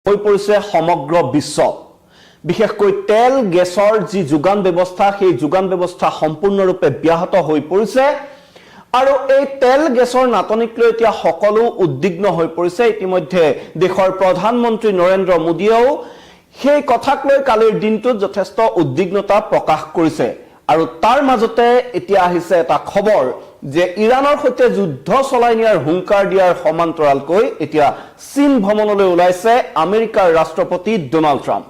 হৈ পৰিছে সমগ্ৰ বিশ্ব বিশেষকৈ তেল গেছৰ যি যোগান ব্যৱস্থা সেই যোগান ব্যৱস্থা সম্পূৰ্ণৰূপে ব্যাহত হৈ পৰিছে আৰু এই তেল গেছৰ নাটনিক লৈ এতিয়া সকলো উদ্বিগ্ন হৈ পৰিছে ইতিমধ্যে দেশৰ প্ৰধানমন্ত্ৰী নৰেন্দ্ৰ মোদীয়েও সেই কথাক লৈ কালিৰ দিনটোত যথেষ্ট উদ্বিগ্নতা প্ৰকাশ কৰিছে আৰু তাৰ মাজতে এতিয়া আহিছে এটা খবৰ যে ইৰানৰ সৈতে যুদ্ধ চলাই নিয়াৰ হুংকাৰ দিয়াৰ সমান্তৰালকৈ এতিয়া চীন ভ্ৰমণলৈ ওলাইছে আমেৰিকাৰ ৰাষ্ট্ৰপতি ডোনাল্ড ট্ৰাম্প।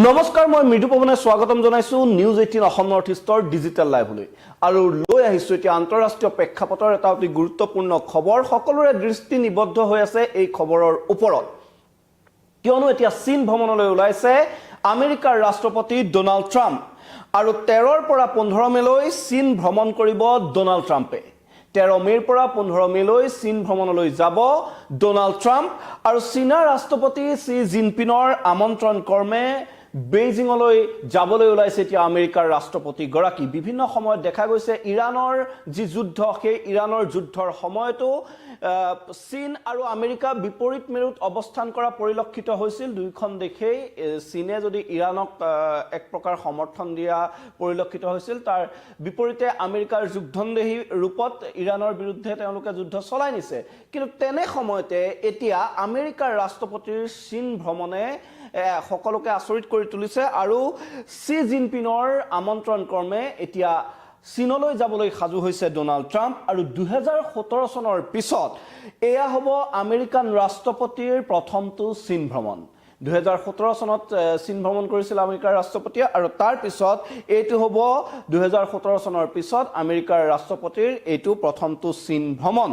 নমস্কাৰ, মই মৃদু পৱনে স্বাগতম জনাইছো নিউজ 18 অসম নৰ্থ ইষ্টৰ ডিজিটেল লাইভলৈ আৰু লৈ আহিছো এতিয়া আন্তঃৰাষ্ট্ৰীয় প্ৰেক্ষাপটৰ এটা অতি গুৰুত্বপূৰ্ণ খবৰ। সকলোৰে দৃষ্টি নিবদ্ধ হৈ আছে এই খবৰৰ ওপৰত, কিয়নো এতিয়া চীন ভ্ৰমণলৈ ওলাইছে আমেৰিকাৰ ৰাষ্ট্ৰপতি ডোনাল্ড ট্ৰাম্প আৰু 13ৰ পৰা 15 মেলৈ চীন ভ্ৰমণ কৰিব ডোনাল্ড ট্ৰাম্পে। 13 মেৰ পৰা 15 মেলৈ চীন ভ্ৰমণলৈ যাব ডোনাল্ড ট্ৰাম্প আৰু চীনৰ ৰাষ্ট্ৰপতি চি জিনপিঙৰ আমন্ত্ৰণ ক্ৰমে বেইজিঙলৈ যাবলৈ ওলাইছে এতিয়া আমেৰিকাৰ ৰাষ্ট্ৰপতি গৰাকী। বিভিন্ন সময়ত দেখা গৈছে ইৰানৰ যি যুদ্ধ সেই ইৰানৰ যুদ্ধৰ সময়তো চীন আৰু আমেৰিকা বিপৰীত মেৰুত অৱস্থান কৰা পৰিলক্ষিত হৈছিল। দুইখন দেশেই চীনে যদি ইৰানক এক প্ৰকাৰ সমৰ্থন দিয়া পৰিলক্ষিত হৈছিল, তাৰ বিপৰীতে আমেৰিকাৰ যুদ্ধন্দেহী ৰূপত ইৰানৰ বিৰুদ্ধে তেওঁলোকে যুদ্ধ চলাই নিছে। কিন্তু তেনে সময়তে এতিয়া আমেৰিকাৰ ৰাষ্ট্ৰপতিৰ চীন ভ্ৰমণে সকলোকে আচৰিত কৰি তুলিছে আৰু চি জিনপিঙৰ আমন্ত্ৰণ ক্ৰমে এতিয়া চীনলৈ যাবলৈ সাজু হৈছে ডোনাল্ড ট্ৰাম্প আৰু 2017 চনৰ পিছত এয়া হ'ব আমেৰিকান ৰাষ্ট্ৰপতিৰ প্ৰথমটো চীন ভ্ৰমণ। 2017 চনত চীন ভ্ৰমণ কৰিছিল আমেৰিকাৰ ৰাষ্ট্ৰপতিয়ে আৰু তাৰ পিছত এইটো হ'ব 2017 চনৰ পিছত আমেৰিকাৰ ৰাষ্ট্ৰপতিৰ এইটো প্ৰথমটো চীন ভ্ৰমণ।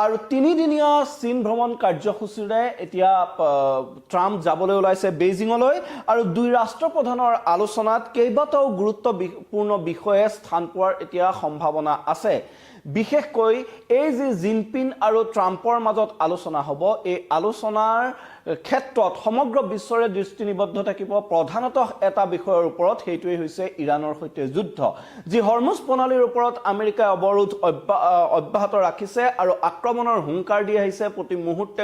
আৰু 3দিনীয়া চীন ভ্ৰমণ কাৰ্যসূচীৰে এতিয়া ট্ৰাম্প যাবলৈ ওলাইছে বেইজিঙলৈ আৰু দুই ৰাষ্ট্ৰপ্ৰধানৰ আলোচনাত কেইবাটাও গুৰুত্বপূৰ্ণ বিষয়ে স্থান পোৱাৰ এতিয়া সম্ভাৱনা আছে। বিশেষকৈ এই যি জিনপিং আৰু ট্ৰাম্পৰ মাজত আলোচনা হ'ব, এই আলোচনাৰ ক্ষেত্ৰত সমগ্ৰ বিশ্বৰে দৃষ্টি নিবদ্ধ থাকিব প্ৰধানতঃ এটা বিষয়ৰ ওপৰত, সেইটোৱেই হৈছে ইৰানৰ সৈতে যুদ্ধ। যি হৰমুজ প্ৰণালীৰ ওপৰত আমেৰিকাই অৱৰোধ অব্যাহত ৰাখিছে আৰু আক্ৰমণৰ হুংকাৰ দি আহিছে প্ৰতি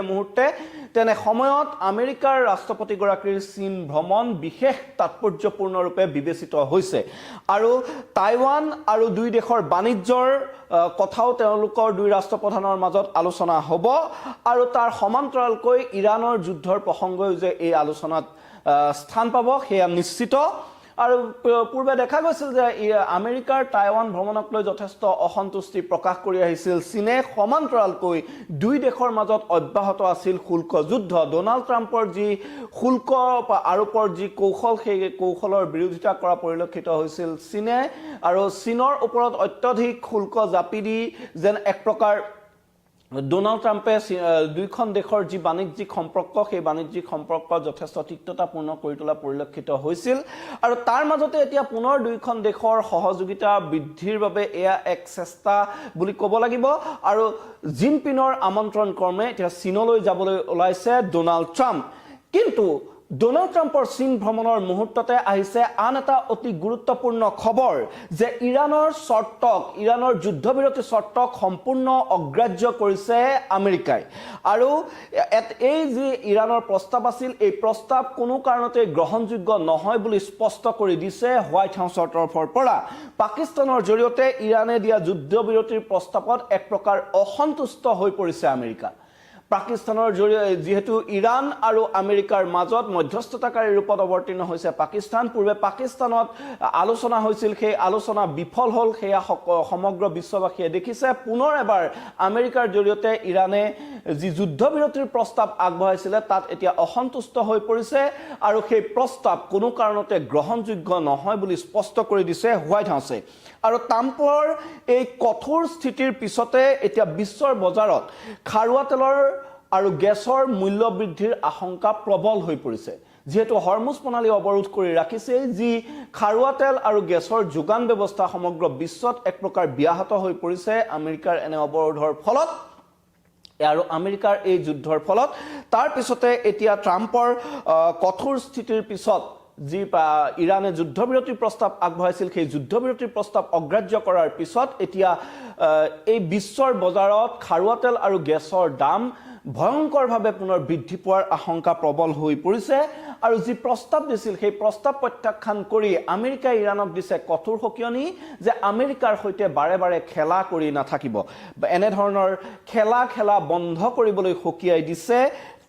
মুহূৰ্তে, তেনে সময়ত আমেৰিকাৰ ৰাষ্ট্ৰপতিগৰাকীৰ চীন ভ্ৰমণ বিশেষ তাৎপৰ্যপূৰ্ণৰূপে বিবেচিত হৈছে আৰু টাইৱান আৰু দুই দেশৰ বাণিজ্যৰ কথাও তেওঁলোকৰ দুই ৰাষ্ট্ৰপ্ৰধানৰ মাজত আলোচনা হ'ব আৰু তাৰ সমান্তৰালকৈ ইৰানৰ যুদ্ধৰ প্ৰসংগও যে এই আলোচনাত স্থান পাব সেয়া নিশ্চিত। আৰু পূৰ্বে দেখা গৈছিল যে আমেৰিকাৰ টাইৱান ভ্ৰমণক লৈ যথেষ্ট অসন্তুষ্টি প্ৰকাশ কৰি আহিছিল চীনে। সমান্তৰালকৈ দুই দেশৰ মাজত অব্যাহত আছিল শুল্ক যুদ্ধ। ডোনাল্ড ট্ৰাম্পৰ যি শুল্ক আৰোপৰ যি কৌশল, সেই কৌশলৰ বিৰোধিতা কৰা পৰিলক্ষিত হৈছিল চীনে আৰু চীনৰ ওপৰত অত্যধিক শুল্ক জাপি দি যেন এক প্ৰকাৰ ডোনাল্ড ট্ৰাম্পে দুইখন দেশৰ যি বাণিজ্যিক সম্পৰ্ক সেই বাণিজ্যিক সম্পৰ্ক যথেষ্ট তিক্ততাপূৰ্ণ কৰি তোলা পৰিলক্ষিত হৈছিল আৰু তাৰ মাজতে এতিয়া পুনৰ দুইখন দেশৰ সহযোগিতা বৃদ্ধিৰ বাবে এয়া এক চেষ্টা বুলি ক'ব লাগিব আৰু জিনপিঙৰ আমন্ত্ৰণ ক্ৰমে এতিয়া চীনলৈ যাবলৈ ওলাইছে ডোনাল্ড ট্ৰাম্প। কিন্তু ডোনাল্ড ট্ৰাম্পৰ চীন ভ্ৰমণৰ মুহূৰ্ততে আহিছে আন এটা অতি গুৰুত্বপূৰ্ণ খবৰ যে ইৰানৰ যুদ্ধবিৰতি চৰ্তক সম্পূৰ্ণ অগ্ৰাহ্য কৰিছে আমেৰিকাই আৰু এই যি ইৰানৰ প্ৰস্তাৱ আছিল, এই প্ৰস্তাৱ কোনো কাৰণতে গ্ৰহণযোগ্য নহয় বুলি স্পষ্ট কৰি দিছে হোৱাইট হাউচৰ তৰফৰ পৰা। পাকিস্তানৰ জৰিয়তে ইৰানে দিয়া যুদ্ধবিৰতিৰ প্ৰস্তাৱত এক প্ৰকাৰ অসন্তুষ্ট হৈ পৰিছে আমেৰিকা। পাকিস্তানৰ জৰিয়তে যিহেতু ইৰাণ আৰু আমেৰিকাৰ মাজত মধ্যস্থতাকাৰী ৰূপত অৱতীৰ্ণ হৈছে পাকিস্তান। পূৰ্বে পাকিস্তানত আলোচনা হৈছিল, সেই আলোচনা বিফল হ'ল, সেয়া সমগ্ৰ বিশ্ববাসীয়ে দেখিছে। পুনৰ এবাৰ আমেৰিকাৰ জৰিয়তে ইৰাণে যি যুদ্ধবিৰতিৰ প্ৰস্তাৱ আগবঢ়াইছিলে তাত এতিয়া অসন্তুষ্ট হৈ পৰিছে আৰু সেই প্ৰস্তাৱ কোনো কাৰণতে গ্ৰহণযোগ্য নহয় বুলি স্পষ্ট কৰি দিছে হোৱাইট হাউচে। আৰু ট্ৰাম্পৰ এই কঠোৰ স্থিতিৰ পিছতে এতিয়া বিশ্বৰ বজাৰত খাৰুৱা তেলৰ আৰু গেছৰ মূল্য বৃদ্ধিৰ আশংকা প্ৰবল হৈ পৰিছে। যিহেতু হৰমুজ প্ৰণালী অৱৰোধ কৰি ৰাখিছে, যি খাৰুৱা তেল আৰু গেছৰ যোগান ব্যৱস্থা সমগ্ৰ বিশ্বত এক প্ৰকাৰ ব্যাহত হৈ পৰিছে আমেৰিকাৰ এনে অৱৰোধৰ ফলত আৰু আমেৰিকাৰ এই যুদ্ধৰ ফলত। তাৰ পিছতে এতিয়া ট্ৰাম্পৰ কঠোৰ স্থিতিৰ পিছত যি ইৰানে যুদ্ধবিৰতিৰ প্ৰস্তাৱ আগবঢ়াইছিল, সেই যুদ্ধবিৰতিৰ প্ৰস্তাৱ অগ্ৰাহ্য কৰাৰ পিছত এতিয়া এই বিশ্বৰ বজাৰত খাৰুৱা তেল আৰু গেছৰ দাম ভয়ংকৰভাৱে পুনৰ বৃদ্ধি পোৱাৰ আশংকা প্ৰবল হৈ পৰিছে আৰু যি প্ৰস্তাৱ দিছিল সেই প্ৰস্তাৱ প্ৰত্যাখ্যান কৰি আমেৰিকাই ইৰাণক দিছে কঠোৰ সকিয়নি যে আমেৰিকাৰ সৈতে বাৰে বাৰে খেলা কৰি নাথাকিব এনে ধৰণৰ খেলা বন্ধ কৰিবলৈ সকিয়াই দিছে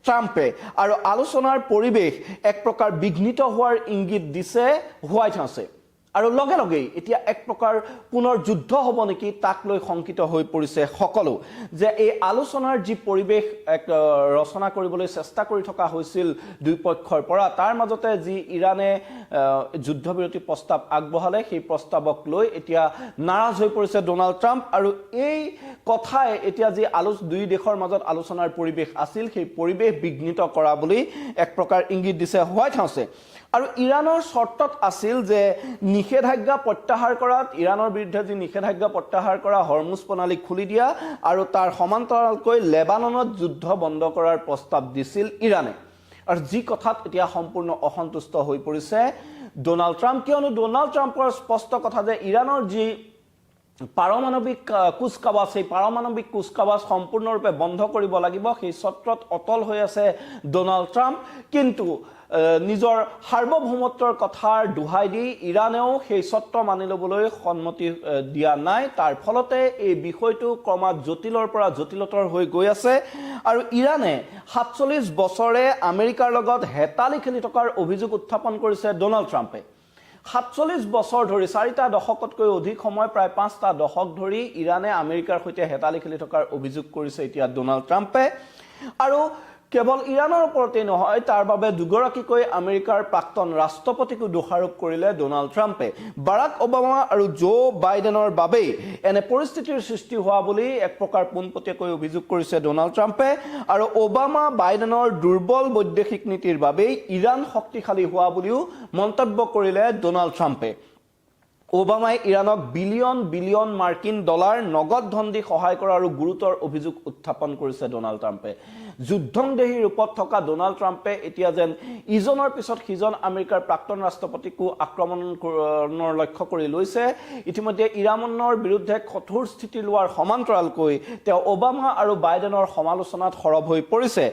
ট্ৰাম্পে আৰু আলোচনাৰ পৰিৱেশ এক প্ৰকাৰ বিঘ্নিত হোৱাৰ ইংগিত দিছে হোৱাইট হাউছে আৰু লগে লগে এতিয়া এক প্ৰকাৰ পুনৰ যুদ্ধ হ'ব নেকি তাক লৈ শংকিত হৈ পৰিছে সকলো যে এই আলোচনাৰ যি পৰিৱেশ এক ৰচনা কৰিবলৈ চেষ্টা কৰি থকা হৈছিল দুই পক্ষৰ পৰা তাৰ মাজতে যি ইৰাণে যুদ্ধবিৰতি প্ৰস্তাৱ আগবঢ়ালে সেই প্ৰস্তাৱক লৈ এতিয়া নাৰাজ হৈ পৰিছে ডোনাল্ড ট্ৰাম্প আৰু এই কথাই এতিয়া যি দুই দেশৰ মাজত আলোচনাৰ পৰিৱেশ আছিল সেই পৰিৱেশ বিঘ্নিত কৰা বুলি এক প্ৰকাৰ ইংগিত দিছে হোৱাইট হাউছে আৰু ইৰাণৰ চৰ্তত আছিল যে নিষেধাজ্ঞা প্ৰত্যাহাৰ কৰাত ইৰাণৰ বিৰুদ্ধে যি নিষেধাজ্ঞা প্ৰত্যাহাৰ কৰা হৰমুজ প্ৰণালী খুলি দিয়া আৰু তাৰ সমান্তৰালকৈ লেবাননত যুদ্ধ বন্ধ কৰাৰ প্ৰস্তাৱ দিছিল ইৰাণে আৰু যি কথাত এতিয়া সম্পূৰ্ণ অসন্তুষ্ট হৈ পৰিছে ডোনাল্ড ট্ৰাম্প কিয়নো ডোনাল্ড ট্ৰাম্পৰ স্পষ্ট কথা যে ইৰাণৰ যি পাৰমাণৱিক কুচকাৱাজ সেই পাৰমাণৱিক কুচকাৱাজ সম্পূৰ্ণৰূপে বন্ধ কৰিব লাগিব সেই চৰ্তত অটল হৈ আছে ডোনাল্ড ট্ৰাম্প কিন্তু নিজৰ সাৰ্বভৌমত্বৰ কথাৰ দুহাই দি ইৰাণেও সেই চৰ্ত মানি ল'বলৈ সন্মতি দিয়া নাই তাৰ ফলতে এই বিষয়টো ক্ৰমাৎ জটিলৰ পৰা জটিলতৰ হৈ গৈ আছে আৰু ইৰাণে ৪৭ বছৰে আমেৰিকাৰ লগত হেতালি খেলি থকাৰ অভিযোগ উত্থাপন কৰিছে ডোনাল্ড ট্ৰাম্পে ৪৭ বছৰ ধৰি ৪টা দশকতকৈ অধিক সময় প্ৰায় ৫টা দশক ধৰি ইৰাণে আমেৰিকাৰ সৈতে হেতালি খেলি থকাৰ অভিযোগ কৰিছে এতিয়া ডোনাল্ড ট্ৰাম্পে আৰু কেৱল ইৰাণৰ ওপৰতে নহয় তাৰ বাবে দুগৰাকীকৈ আমেৰিকাৰ প্ৰাক্তন ৰাষ্ট্ৰপতিকো দোষাৰোপ কৰিলে ডোনাল্ড ট্ৰাম্পে বাৰাক ওবামা আৰু জো বাইডেনৰ বাবেই এনে পৰিস্থিতিৰ সৃষ্টি হোৱা বুলি এক প্ৰকাৰ পোনপটীয়াকৈ অভিযোগ কৰিছে ডোনাল্ড ট্ৰাম্পে আৰু ওবামা বাইডেনৰ দুৰ্বল বৈদেশিক নীতিৰ বাবেই ইৰাণ শক্তিশালী হোৱা বুলিও মন্তব্য কৰিলে ডোনাল্ড ট্ৰাম্পে ওবামাই ইৰাণক বিলিয়ন মাৰ্কিন ডলাৰ নগদ ধন দি সহায় কৰা আৰু গুৰুতৰ অভিযোগ উত্থাপন কৰিছে ডোনাল্ড ট্ৰাম্পে যুদ্ধংদেহী ৰূপত থকা ডোনাল্ড ট্ৰাম্পে এতিয়া যেন ইজনৰ পিছত সিজন আমেৰিকাৰ প্ৰাক্তন ৰাষ্ট্ৰপতিকো আক্ৰমণৰ লক্ষ্য কৰি লৈছে ইতিমধ্যে ইৰাণৰ বিৰুদ্ধে কঠোৰ স্থিতি লোৱাৰ সমান্তৰালকৈ তেওঁ ওবামা আৰু বাইডেনৰ সমালোচনাত সৰব হৈ পৰিছে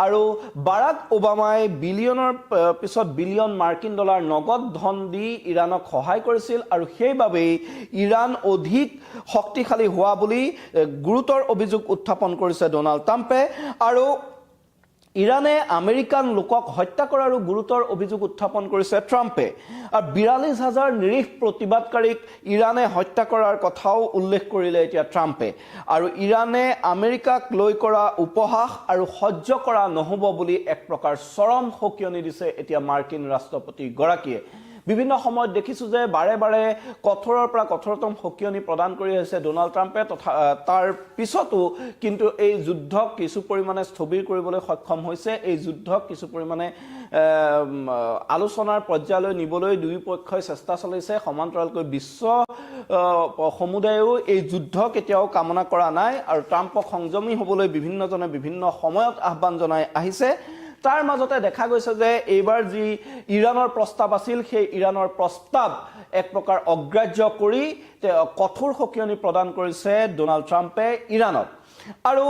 আৰু বাৰাক ওবামাই বিলিয়নৰ পিছত বিলিয়ন মাৰ্কিন ডলাৰ নগদ ধন দি ইৰাণক সহায় কৰিছিল আৰু সেইবাবেই ইৰাণ অধিক শক্তিশালী হোৱা বুলি গুৰুতৰ অভিযোগ উত্থাপন কৰিছে ডোনাল্ড ট্ৰাম্পে আৰু ইৰাণে আমেৰিকান লোকক হত্যা কৰাৰো গুৰুতৰ অভিযোগ উত্থাপন কৰিছে ট্ৰাম্পে আৰু ৪২,০০০ নিৰীহ প্ৰতিবাদকাৰীক ইৰাণে হত্যা কৰাৰ কথাও উল্লেখ কৰিলে এতিয়া ট্ৰাম্পে আৰু ইৰাণে আমেৰিকাক লৈ কৰা উপহাস আৰু সহ্য কৰা নহ'ব বুলি এক প্ৰকাৰ চৰম সকিয়নি দিছে এতিয়া মাৰ্কিন ৰাষ্ট্ৰপতিগৰাকীয়ে বিভিন্ন সময়ত দেখিছো যে বাৰে বাৰে কঠোৰৰ পৰা কঠোৰতম সকিয়নি প্ৰদান কৰি আছে ডোনাল্ড ট্ৰাম্পে তথা তাৰ পিছতো কিন্তু এই যুদ্ধক কিছু পৰিমাণে স্থবিৰ কৰিবলৈ সক্ষম হৈছে এই যুদ্ধক কিছু পৰিমাণে আলোচনাৰ পৰ্যায়লৈ নিবলৈ দুই পক্ষই চেষ্টা চলাইছে সমান্তৰালকৈ বিশ্ব সমুদায়েও এই যুদ্ধ কেতিয়াও কামনা কৰা নাই আৰু ট্ৰাম্পক সংযমী হ'বলৈ বিভিন্নজনে বিভিন্ন সময়ত আহ্বান জনাই আহিছে তাৰ মাজতে দেখা গৈছে যে এইবাৰ যি ইৰাণৰ প্ৰস্তাৱ আছিল সেই ইৰাণৰ প্ৰস্তাৱ এক প্ৰকাৰ অগ্ৰাহ্য কৰি কঠোৰ সকিয়নি প্ৰদান কৰিছে ডোনাল্ড ট্ৰাম্পে ইৰাণক আৰু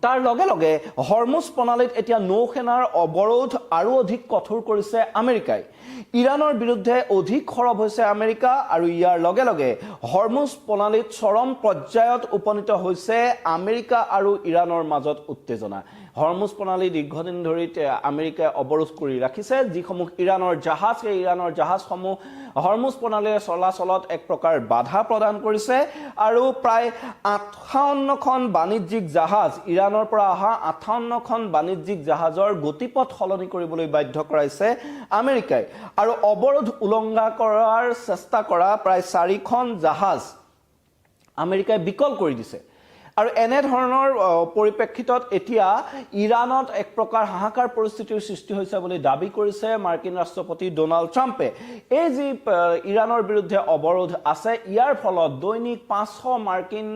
তাৰ লগে লগে হৰমুজ প্ৰণালীত এতিয়া নৌসেনাৰ অৱৰোধ আৰু অধিক কঠোৰ কৰিছে আমেৰিকাই ইৰাণৰ বিৰুদ্ধে অধিক সৰব হৈছে আমেৰিকা আৰু ইয়াৰ লগে লগে হৰমুজ প্ৰণালীত চৰম পৰ্যায়ত উপনীত হৈছে আমেৰিকা আৰু ইৰাণৰ মাজত উত্তেজনা হৰমুজ প্ৰণালী দীৰ্ঘদিন ধৰি আমেৰিকাই অৱৰোধ কৰি ৰাখিছে যিসমূহ ইৰাণৰ জাহাজ সেই ইৰাণৰ জাহাজসমূহ হৰমুজ প্ৰণালীৰে চলাচলত এক প্ৰকাৰ বাধা প্ৰদান কৰিছে আৰু প্ৰায় ৫৮খন বাণিজ্যিক জাহাজ ইৰাণৰ পৰা অহা ৫৮খন বাণিজ্যিক জাহাজৰ গতিপথ সলনি কৰিবলৈ বাধ্য কৰাইছে আমেৰিকাই আৰু অৱৰোধ উলংঘা কৰাৰ চেষ্টা কৰা প্ৰায় ৪খন জাহাজ আমেৰিকাই বিকল কৰি দিছে আৰু এনে ধৰণৰ পৰিপ্ৰেক্ষিতত এতিয়া ইৰাণত এক প্ৰকাৰ হাহাকাৰ পৰিস্থিতিৰ সৃষ্টি হৈছে বুলি দাবী কৰিছে মাৰ্কিন ৰাষ্ট্ৰপতি ডোনাল্ড ট্ৰাম্পে এই যি ইৰাণৰ বিৰুদ্ধে অৱৰোধ আছে ইয়াৰ ফলত দৈনিক ৫০০ মাৰ্কিন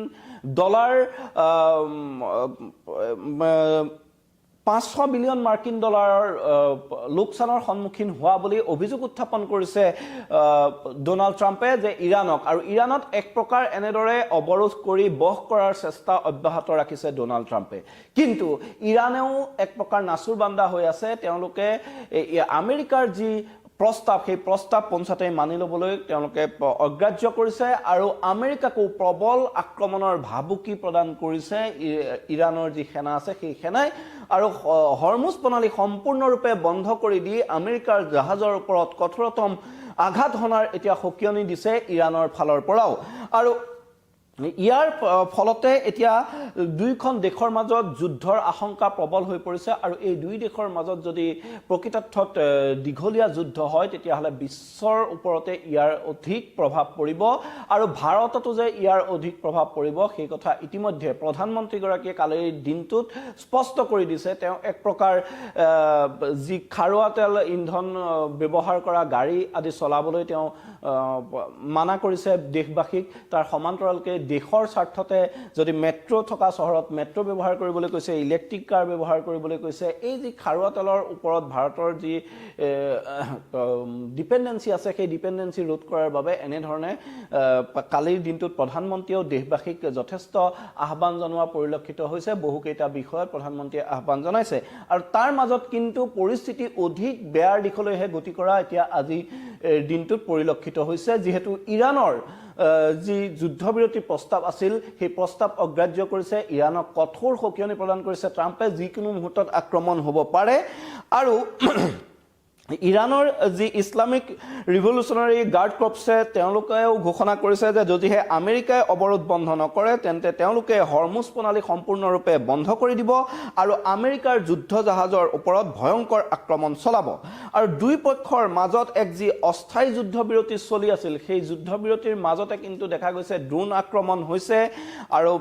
ডলাৰ 500 বিলিয়ন মাৰ্কিন ডলাৰৰ লোকচানৰ সন্মুখীন হোৱা বুলি অভিযোগ উত্থাপন কৰিছে ডোনাল্ড ট্ৰাম্পে যে ইৰাণক, আৰু ইৰাণত এক প্ৰকাৰ এনেদৰে অৱৰোধ কৰি বহ কৰাৰ চেষ্টা অব্যাহত ৰাখিছে ডোনাল্ড ট্ৰাম্পে। কিন্তু ইৰাণেও এক প্ৰকাৰ নাচুৰ বান্দা হৈ আছে। তেওঁলোকে আমেৰিকাৰ যি প্ৰস্তাৱ, সেই প্ৰস্তাৱ পঞ্চাতে মানি ল'বলৈ তেওঁলোকে অগ্ৰাহ্য কৰিছে আৰু আমেৰিকাকো প্ৰবল আক্ৰমণৰ ভাবুকি প্ৰদান কৰিছে ইৰাণৰ যি সেনা আছে সেই সেনাই। আৰু হৰমুজ প্ৰণালী সম্পূৰ্ণৰূপে বন্ধ কৰি দি আমেৰিকাৰ জাহাজৰ ওপৰত কঠোৰতম আঘাত হনাৰ এতিয়া সকিয়নি দিছে ইৰাণৰ ফালৰ পৰাও। আৰু ইয়াৰ ফলতে এতিয়া দুইখন দেশৰ মাজত যুদ্ধৰ আশংকা প্ৰবল হৈ পৰিছে। আৰু এই দুই দেশৰ মাজত যদি প্ৰকৃতাৰ্থত দীঘলীয়া যুদ্ধ হয় তেতিয়াহ'লে বিশ্বৰ ওপৰতে ইয়াৰ অধিক প্ৰভাৱ পৰিব, আৰু ভাৰততো যে ইয়াৰ অধিক প্ৰভাৱ পৰিব সেই কথা ইতিমধ্যে প্ৰধানমন্ত্ৰীগৰাকীয়ে কালিৰ দিনটোত স্পষ্ট কৰি দিছে। তেওঁ এক প্ৰকাৰ যি খাৰুৱা তেল ইন্ধন ব্যৱহাৰ কৰা গাড়ী আদি চলাবলৈ তেওঁ মানা কৰিছে দেশবাসীক। তাৰ সমান্তৰালকৈ দেশৰ স্বাৰ্থতে যদি মেট্ৰ' থকা চহৰত মেট্ৰ' ব্যৱহাৰ কৰিবলৈ কৈছে, ইলেক্ট্ৰিক কাৰ ব্যৱহাৰ কৰিবলৈ কৈছে। এই যি খাৰুৱা তেলৰ ওপৰত ভাৰতৰ যি ডিপেণ্ডেঞ্চি আছে সেই ডিপেণ্ডেঞ্চি ৰোধ কৰাৰ বাবে এনেধৰণে কালিৰ দিনটোত প্ৰধানমন্ত্ৰীয়েও দেশবাসীক যথেষ্ট আহ্বান জনোৱা পৰিলক্ষিত হৈছে। বহুকেইটা বিষয়ত প্ৰধানমন্ত্ৰীয়ে আহ্বান জনাইছে, আৰু তাৰ মাজত কিন্তু পৰিস্থিতি অধিক বেয়াৰ দিশলৈহে গতি কৰা এতিয়া আজি দিনটোত পৰিলক্ষিত হৈছে। যিহেতু ইৰাণৰ যি যুদ্ধবিৰতি প্ৰস্তাৱ আছিল সেই প্ৰস্তাৱ অগ্ৰাহ্য কৰিছে, ইৰাণক কঠোৰ সকিয়নি প্ৰদান কৰিছে ট্ৰাম্পে, যিকোনো মুহূৰ্তত আক্ৰমণ হ'ব পাৰে। আৰু ইৰাণৰ যি ইছলামিক ৰিভলিউচনাৰী গাৰ্ড কৰ্পছে তেওঁলোকেও ঘোষণা কৰিছে যে যদিহে আমেৰিকাই অৱৰোধ বন্ধ নকৰে তেন্তে তেওঁলোকে হৰমুজ প্ৰণালী সম্পূৰ্ণৰূপে বন্ধ কৰি দিব আৰু আমেৰিকাৰ যুদ্ধ জাহাজৰ ওপৰত ভয়ংকৰ আক্ৰমণ চলাব। আৰু দুই পক্ষৰ মাজত এক যি অস্থায়ী যুদ্ধবিৰতি চলি আছিল সেই যুদ্ধবিৰতিৰ মাজতে কিন্তু দেখা গৈছে ড্ৰোন আক্ৰমণ হৈছে আৰু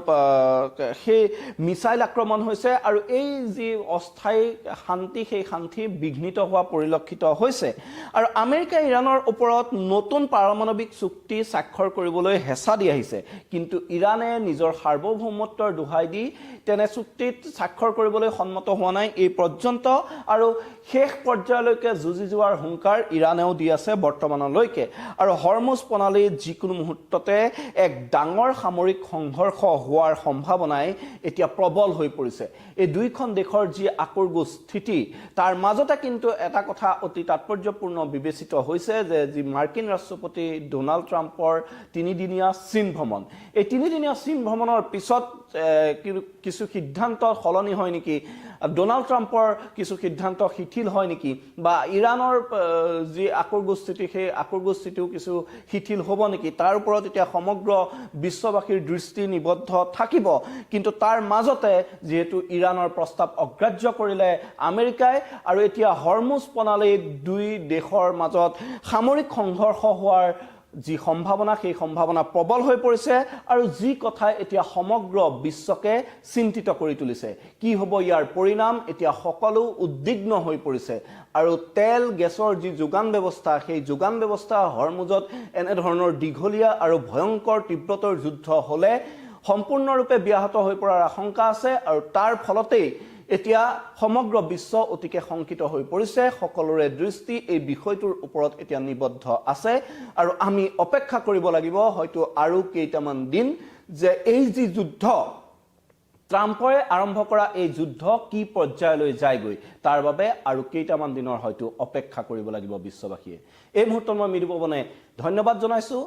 সেই মিছাইল আক্ৰমণ হৈছে, আৰু এই যি অস্থায়ী শান্তি সেই শান্তি বিঘ্নিত হোৱা পৰিলক্ষিত হৈছে। আৰু আমেৰিকাই ইৰাণৰ ওপৰত নতুন পাৰমাণৱিক চুক্তি স্বাক্ষৰ কৰিবলৈ হেঁচা দি আহিছে, কিন্তু ইৰাণে নিজৰ সাৰ্বভৌমত্বৰ দোহাই দি তেনে চুক্তিত স্বাক্ষৰ কৰিবলৈ সন্মত হোৱা নাই এই পৰ্যন্ত। আৰু শেষ পৰ্যায়লৈকে যুঁজি যোৱাৰ হুংকাৰ ইৰাণেও দি আছে বৰ্তমানলৈকে। আৰু হৰমুজ প্ৰণালীত যিকোনো মুহূৰ্ততে এক ডাঙৰ সামৰিক সংঘৰ্ষ হোৱাৰ সম্ভাৱনাই এতিয়া প্ৰবল হৈ পৰিছে। এই দুইখন দেশৰ যি আকোৰগোজ স্থিতি তাৰ মাজতে কিন্তু এটা কথা অতি তাৎপৰ্যপূৰ্ণ বিবেচিত হৈছে যে যি মাৰ্কিন ৰাষ্ট্ৰপতি ডোনাল্ড ট্ৰাম্পৰ 3দিনীয়া চীন ভ্ৰমণ, এই 3দিনীয়া চীন ভ্ৰমণৰ পিছত কিছু সিদ্ধান্ত সলনি হয় নেকি, ডোনাল্ড ট্ৰাম্পৰ কিছু সিদ্ধান্ত শিথিল হয় নেকি, বা ইৰাণৰ যি আকোৰগোজ স্থিতি সেই আকোৰগোজ স্থিতিও কিছু শিথিল হ'ব নেকি, তাৰ ওপৰত এতিয়া সমগ্ৰ বিশ্ববাসীৰ দৃষ্টি নিবদ্ধ থাকিব। কিন্তু তাৰ মাজতে যিহেতু ইৰাণৰ প্ৰস্তাৱ অগ্ৰাহ্য কৰিলে আমেৰিকাই, আৰু এতিয়া হৰমুজ প্ৰণালীত দুই দেশৰ মাজত সামৰিক সংঘৰ্ষ হোৱাৰ যি সম্ভাৱনা সেই সম্ভাৱনা প্ৰবল হৈ পৰিছে, আৰু যি কথাই এতিয়া সমগ্ৰ বিশ্বকে চিন্তিত কৰি তুলিছে। কি হ'ব ইয়াৰ পৰিণাম, এতিয়া সকলো উদ্বিগ্ন হৈ পৰিছে। আৰু তেল গেছৰ যি যোগান ব্যৱস্থা সেই যোগান ব্যৱস্থা হৰমুজত এনেধৰণৰ দীঘলীয়া আৰু ভয়ংকৰ তীব্ৰতৰ যুদ্ধ হ'লে সম্পূৰ্ণৰূপে ব্যাহত হৈ পৰাৰ আশংকা আছে, আৰু তাৰ ফলতেই এতিয়া সমগ্ৰ বিশ্ব অতিকে শংকিত হৈ পৰিছে। সকলোৰে দৃষ্টি এই বিষয়টোৰ ওপৰত এতিয়া নিবদ্ধ আছে, আৰু আমি অপেক্ষা কৰিব লাগিব হয়তো আৰু কেইটামান দিন যে এই যি যুদ্ধ ট্ৰাম্পে আৰম্ভ কৰা এই যুদ্ধ কি পৰ্যায়লৈ যায়গৈ, তাৰ বাবে আৰু কেইটামান দিনৰ হয়তো অপেক্ষা কৰিব লাগিব বিশ্ববাসীয়ে। এই মুহূৰ্তত মই মৃদু পৱনে ধন্যবাদ জনাইছোঁ।